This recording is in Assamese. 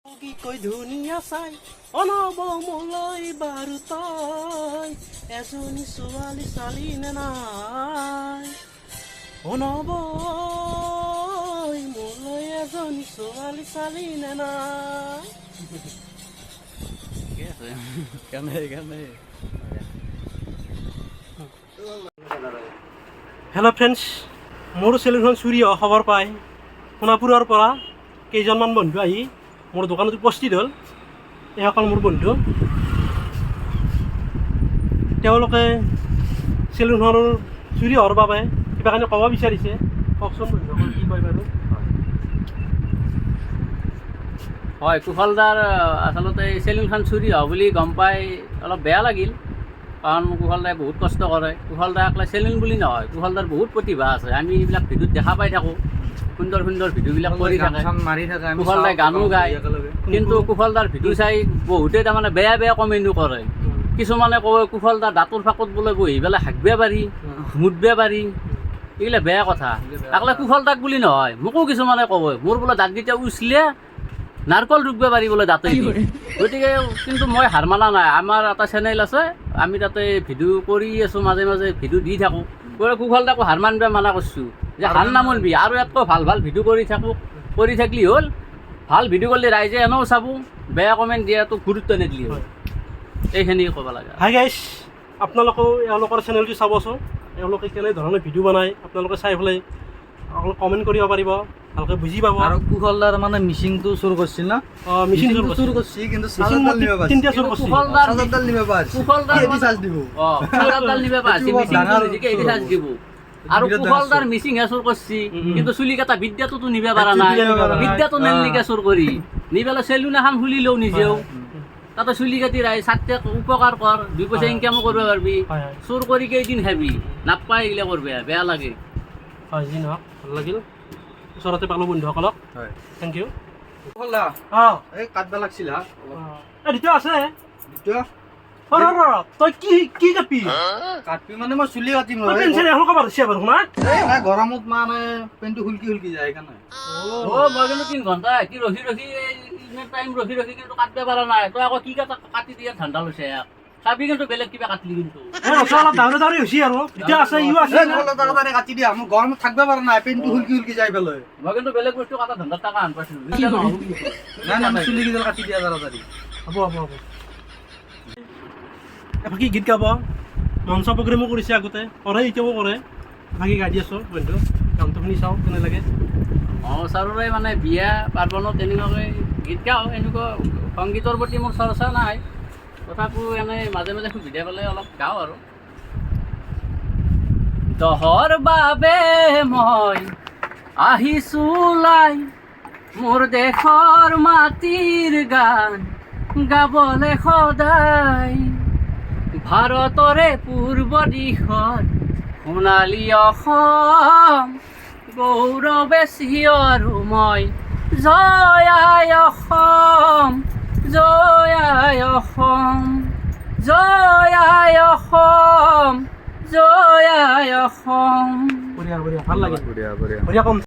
কি কই ধুনীয়া চাই অনব মোলৈ বাৰু তই এজনী ছোৱালী চালি নে নাই অনব মোলৈ এজনী ছোৱালী চালি নে নাই ঠিকে আছে কেনে হেল্ল' ফ্ৰেণ্ডছ মোৰ চেলুনখন চুৰি হোৱা খবৰ পাই সোণাপুৰৰ পৰা কেইজনমান বন্ধু আহি মোৰ দোকানত উপস্থিত হ'ল। এইসকল মোৰ বন্ধু, তেওঁলোকে চেলুনখনৰ চুৰি হোৱাৰ বাবে কিবা কাৰণে ক'ব বিচাৰিছে। কওকচোন বন্ধুসকল, কি কয় বাৰু? হয়, কুশলদাৰ আচলতে চেলুনখন চুৰি হোৱা বুলি গম পাই অলপ বেয়া লাগিল, কাৰণ কুশলদাই বহুত কষ্ট কৰে। কুশলদা অকলে চেলুন বুলি নহয়, কুশলদাৰ বহুত প্ৰতিভা আছে। আমি এইবিলাক ভিডিঅ'ত দেখা পাই থাকোঁ, সুন্দৰ সুন্দৰ ভিডিঅ'বিলাক কৰি থাকে, কুশলদাই গানো গায়। কিন্তু কুশলদাৰ ভিডিঅ' চাই বহুতে তাৰমানে বেয়া বেয়া কমেণ্টো কৰে। কিছুমানে কয় কুশলদাৰ দাঁতৰ ফাঁকত বোলে বহি পেলাই হাগিব পাৰি, মুতিব পাৰি, এইবিলাক বেয়া কথা। অকলে কুশলদাক বুলি নহয়, মোকো কিছুমানে কয় মোৰ বোলে দাঁতকেইটা উচলিয়ে নাৰকল ৰুকিব পাৰি বোলে দাঁতে। গতিকে কিন্তু মই হাৰ মানা নাই। আমাৰ এটা চেনেল আছে, আমি তাতে ভিডিঅ' কৰি আছোঁ, মাজে মাজে ভিডিঅ' দি থাকোঁ। কুশলদাকো হাৰ মানিব মানা কৰিছোঁ যে হাৰ নামানিবি, আৰু ইয়াতকৈ ভাল ভাল ভিডিঅ' কৰি থাকিলে হ'ল। ভাল ভিডিঅ' কৰিলে ৰাইজে এনেও চাব, বেয়া কমেণ্ট দিয়াটো গুৰুত্ব নিদিলে হ'ল। এইখিনি ক'ব লাগে। হাই গাইছ, আপোনালোকেও এওঁলোকৰ চেনেলটো চাবচোন। এওঁলোকে কেনেধৰণে ভিডিঅ' বনায় আপোনালোকে চাই পেলাই অলপ কমেণ্ট কৰিব পাৰিব, ভালকৈ বুজি পাব। আৰু কুশলদাৰ মানে মিচিংটো চুৰ কৰিছিল না? মিচিং চুৰ কৰিছিল, কিন্তু তিনিটা চুৰ কৰিছিল। চাৰ্জাৰডাল নিব পাৰিছে, এটি চাৰ্জ দিব। আৰু কুশলদাৰ মিচিংহে চুৰ কৰিছে, কিন্তু চুলি কেইটা বিদ্যাটোতো নিব পৰা নাই। বিদ্যাটো নেলিকে চুৰ কৰি নি পেলাই চেলুন এখন খুলি লওঁ নিজেও, তাতে চুলি কাটি ৰাখি ছাত্ৰীক উপকাৰ কৰ, 2 পইচা ইনকামো কৰিব পাৰিবি। চুৰ কৰি কেইদিন খাবি, নাপায় এইগিলা কৰিব, বেয়া লাগে। হয়, যি নহওক ভাল লাগিল, ওচৰতে পালোঁ বন্ধুসকলক। হয়, থেংক ইউ। কুশলদা অঁ, এই কাটবা লাগছিল হা? এই দ্বিতীয় আছে। দ্বিতীয় তই কি কাটবি? কাটবি মানে মই চুলি কাটিম। পেঞ্চিল এখন ক'ব দিছে বাৰু শুনা। নাই, গৰমত মানে পেণ্টটো হুলকি যায় সেইকাৰণে। মই কিন্তু 3 ঘণ্টা ৰখি টাইম ৰখি কিন্তু কাটব পৰা নাই। তই আকৌ কি কাটি দিয়া ধান্দা লৈছে ইয়াক, চাবি কিন্তু বেলেগ কিবা কাটলি কিন্তু। অলপ ডাউৰি হৈছে আৰু দ্বিতীয় আছে, ইও আছে। কাটি দিয়া, মোৰ গৰমত থাকিব পৰা নাই, পেণ্টটো হুলকি যাই পেলাই। মই কিন্তু বেলেগ বস্তু কাটা ধান্দাত টাকা আন পাইছিলোঁ। নাই, চুলি কেইডাল কাটি দিয়া তাড়াতাড়ি। হ'ব। বাকী গীত গাব, মঞ্চ প্ৰগ্ৰেমো কৰিছে আগতে, কৰে এতিয়াও কৰে। বাকী গাই দি আছোঁ বন্ধু, গানটো শুনি চাওঁ কেনে লাগে। চাৰোৰে মানে বিয়া পাৰ্বণত তেনেকুৱাকৈ গীত গাওঁ। এনেকুৱা সংগীতৰ প্ৰতি মোৰ চৰ্চা নাই, তথাপিও এনেই মাজে মাজে সুবিধা পালে অলপ গাওঁ আৰু। দহৰ বাবে মই আহিছোঁ ওলাই, মোৰ দেশৰ মাটিৰ গান গাবলৈ সদায়। ভাৰতৰে পূৰ্ব দিশত সোণালী অসম, গৌৰৱে চিঞৰো মই জয় আই অসম, জয় আই অসম, জয় আই অসম, জয় আই অসম। বঢ়িয়া ভাল লাগে, বঢ়িয়া কম।